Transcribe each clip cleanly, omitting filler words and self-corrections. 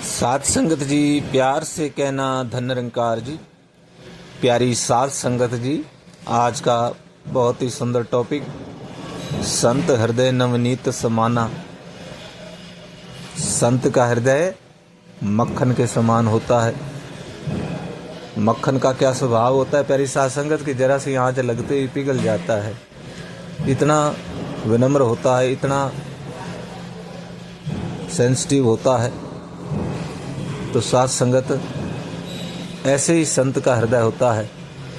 साध संगत जी, प्यार से कहना धन निरंकार जी। प्यारी साध संगत जी, आज का बहुत ही सुंदर टॉपिक, संत हृदय नवनीत समाना। संत का हृदय मक्खन के समान होता है। मक्खन का क्या स्वभाव होता है प्यारी साध संगत की, जरा सी आंच लगते ही पिघल जाता है। इतना विनम्र होता है, इतना सेंसिटिव होता है। तो साध संगत ऐसे ही संत का हृदय होता है,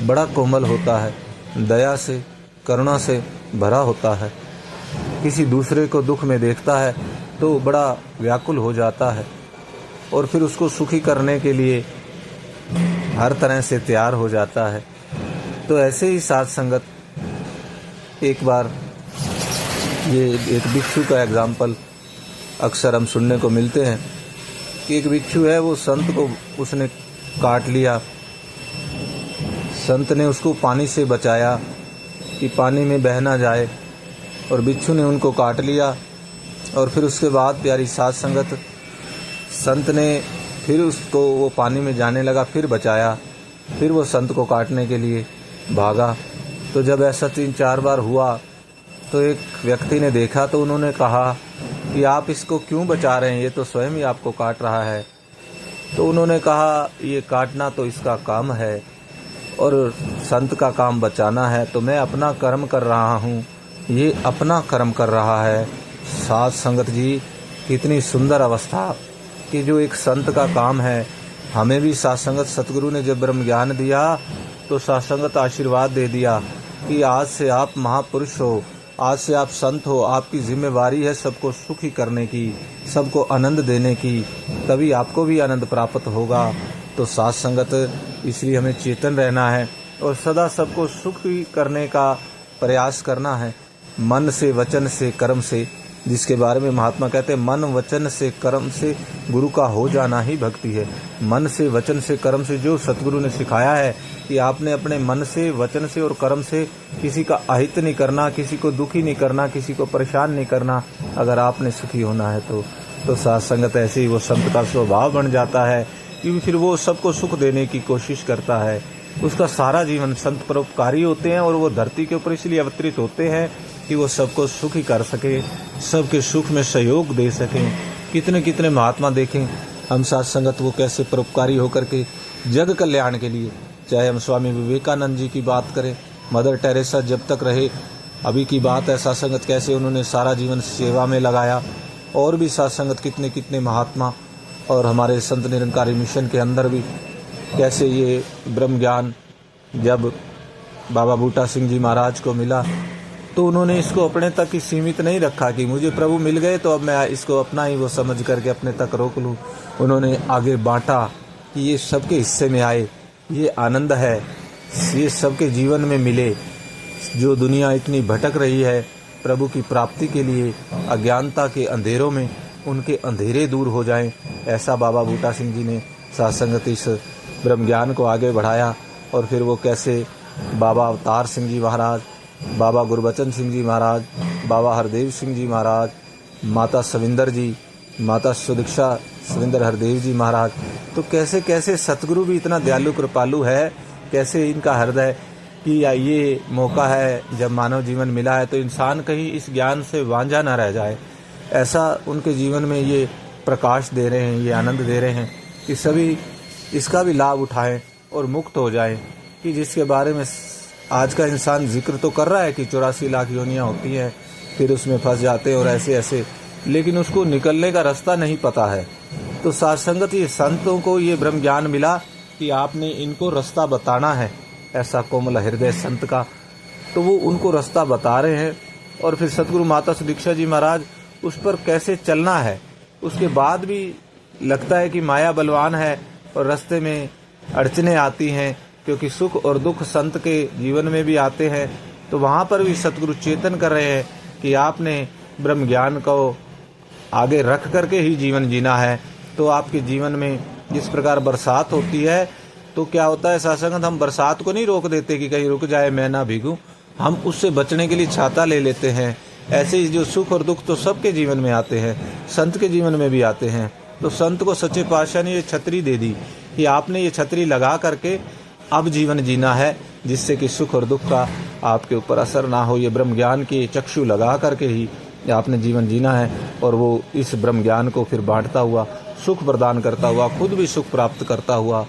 बड़ा कोमल होता है, दया से करुणा से भरा होता है। किसी दूसरे को दुख में देखता है तो बड़ा व्याकुल हो जाता है और फिर उसको सुखी करने के लिए हर तरह से तैयार हो जाता है। तो ऐसे ही साध संगत, एक बार ये एक भिक्षु का एग्जाम्पल अक्सर हम सुनने को मिलते हैं कि एक भिक्षु है, वो संत को उसने काट लिया। संत ने उसको पानी से बचाया कि पानी में बह ना जाए, और भिक्षु ने उनको काट लिया। और फिर उसके बाद प्यारी साध संगत, संत ने फिर उसको वो पानी में जाने लगा, फिर बचाया, फिर वो संत को काटने के लिए भागा। तो जब ऐसा 3-4 बार हुआ तो एक व्यक्ति ने देखा, तो उन्होंने कहा कि आप इसको क्यों बचा रहे हैं, ये तो स्वयं ही आपको काट रहा है। तो उन्होंने कहा, ये काटना तो इसका काम है और संत का काम बचाना है, तो मैं अपना कर्म कर रहा हूँ, ये अपना कर्म कर रहा है। साध संगत जी, कितनी सुंदर अवस्था कि जो एक संत का काम है। हमें भी साध संगत सतगुरु ने जब ब्रह्म ज्ञान दिया तो साध संगत आशीर्वाद दे दिया कि आज से आप महापुरुष हो, आज से आप संत हो, आपकी जिम्मेवारी है सबको सुखी करने की, सबको आनंद देने की, तभी आपको भी आनंद प्राप्त होगा। तो साध संगत, इसलिए हमें चेतन रहना है और सदा सबको सुखी करने का प्रयास करना है, मन से, वचन से, कर्म से, जिसके बारे में महात्मा कहते हैं, मन वचन से कर्म से गुरु का हो जाना ही भक्ति है। मन से, वचन से, कर्म से, जो सतगुरु ने सिखाया है कि आपने अपने मन से, वचन से और कर्म से किसी का अहित नहीं करना, किसी को दुखी नहीं करना, किसी को परेशान नहीं करना, अगर आपने सुखी होना है तो साध संगत ऐसे ही वो संत का स्वभाव बन जाता है कि फिर वो सबको सुख देने की कोशिश करता है। उसका सारा जीवन, संत परोपकारी होते हैं और वो धरती के ऊपर इसलिए अवतरित होते हैं कि वो सबको सुखी कर सके, सबके सुख में सहयोग दे सकें। कितने कितने महात्मा देखें हम साध संगत, वो कैसे परोपकारी होकर के जग कल्याण के लिए, चाहे हम स्वामी विवेकानंद जी की बात करें, मदर टेरेसा जब तक रहे, अभी की बात है, साध संगत कैसे उन्होंने सारा जीवन सेवा में लगाया। और भी साध संगत कितने कितने महात्मा, और हमारे संत निरंकारी मिशन के अंदर भी कैसे ये ब्रह्म ज्ञान जब बाबा बूटा सिंह जी महाराज को मिला तो उन्होंने इसको अपने तक ही सीमित नहीं रखा कि मुझे प्रभु मिल गए तो अब मैं इसको अपना ही वो समझ करके अपने तक रोक लूँ। उन्होंने आगे बांटा कि ये सबके हिस्से में आए, ये आनंद है, ये सबके जीवन में मिले। जो दुनिया इतनी भटक रही है प्रभु की प्राप्ति के लिए, अज्ञानता के अंधेरों में उनके अंधेरे दूर हो जाएं, ऐसा बाबा बूटा सिंह जी ने साध संगत इस ब्रह्म ज्ञान को आगे बढ़ाया। और फिर वो कैसे बाबा अवतार सिंह जी महाराज, बाबा गुरबचन सिंह जी महाराज, बाबा हरदेव सिंह जी महाराज, माता सविंदर जी, माता सुदीक्षा सविंदर हरदेव जी महाराज, तो कैसे कैसे सतगुरु भी इतना दयालु कृपालु है, कैसे इनका हृदय कि ये मौका है जब मानव जीवन मिला है तो इंसान कहीं इस ज्ञान से वांझा ना रह जाए, ऐसा उनके जीवन में ये प्रकाश दे रहे हैं, ये आनंद दे रहे हैं कि सभी इसका भी लाभ उठाएं और मुक्त हो जाएं। कि जिसके बारे में आज का इंसान जिक्र तो कर रहा है कि 84 लाख योनियाँ होती हैं, फिर उसमें फंस जाते हैं और ऐसे ऐसे, लेकिन उसको निकलने का रास्ता नहीं पता है। तो साध संगत, ये संतों को ये ब्रह्म ज्ञान मिला कि आपने इनको रास्ता बताना है, ऐसा कोमल हृदय संत का, तो वो उनको रास्ता बता रहे हैं। और फिर सतगुरु माता सुदीक्षा जी महाराज उस पर कैसे चलना है, उसके बाद भी लगता है कि माया बलवान है और रास्ते में अड़चने आती हैं, क्योंकि सुख और दुख संत के जीवन में भी आते हैं। तो वहाँ पर भी सतगुरु चेतन कर रहे हैं कि आपने ब्रह्म ज्ञान को आगे रख करके ही जीवन जीना है। तो आपके जीवन में जिस प्रकार बरसात होती है, तो क्या होता है साध संगत, हम बरसात को नहीं रोक देते कि कहीं रुक जाए मैं ना भीगूं, हम उससे बचने के लिए छाता ले लेते हैं। ऐसे ही जो सुख और दुख तो सबके जीवन में आते हैं, संत के जीवन में भी आते हैं। तो संत को सच्चे पातशाह ने ये छतरी दे दी कि आपने ये छतरी लगा करके अब जीवन जीना है, जिससे कि सुख और दुख का आपके ऊपर असर ना हो। ये ब्रह्म ज्ञान के चक्षु लगा करके ही आपने जीवन जीना है। और वो इस ब्रह्म ज्ञान को फिर बांटता हुआ, सुख प्रदान करता हुआ, खुद भी सुख प्राप्त करता हुआ,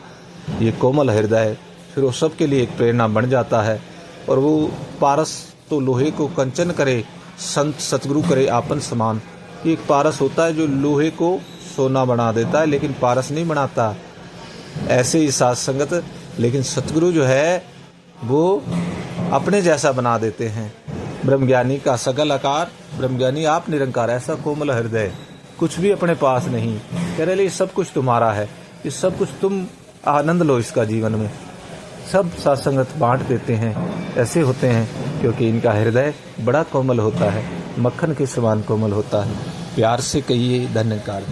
ये कोमल हृदय फिर वो सबके लिए एक प्रेरणा बन जाता है। और वो पारस तो लोहे को कंचन करे, संत सतगुरु करे आपन समान। एक पारस होता है जो लोहे को सोना बना देता है, लेकिन पारस नहीं बनाता। ऐसे ही साथ संगत, लेकिन सतगुरु जो है वो अपने जैसा बना देते हैं। ब्रह्मज्ञानी का सकल आकार, ब्रह्मज्ञानी आप निरंकार, ऐसा कोमल हृदय, कुछ भी अपने पास नहीं, कह रहे सब कुछ तुम्हारा है, ये सब कुछ तुम आनंद लो इसका जीवन में। सब सत्संगत बांट देते हैं, ऐसे होते हैं क्योंकि इनका हृदय बड़ा कोमल होता है, मक्खन के समान कोमल होता है। प्यार से कहिए धन्यकार।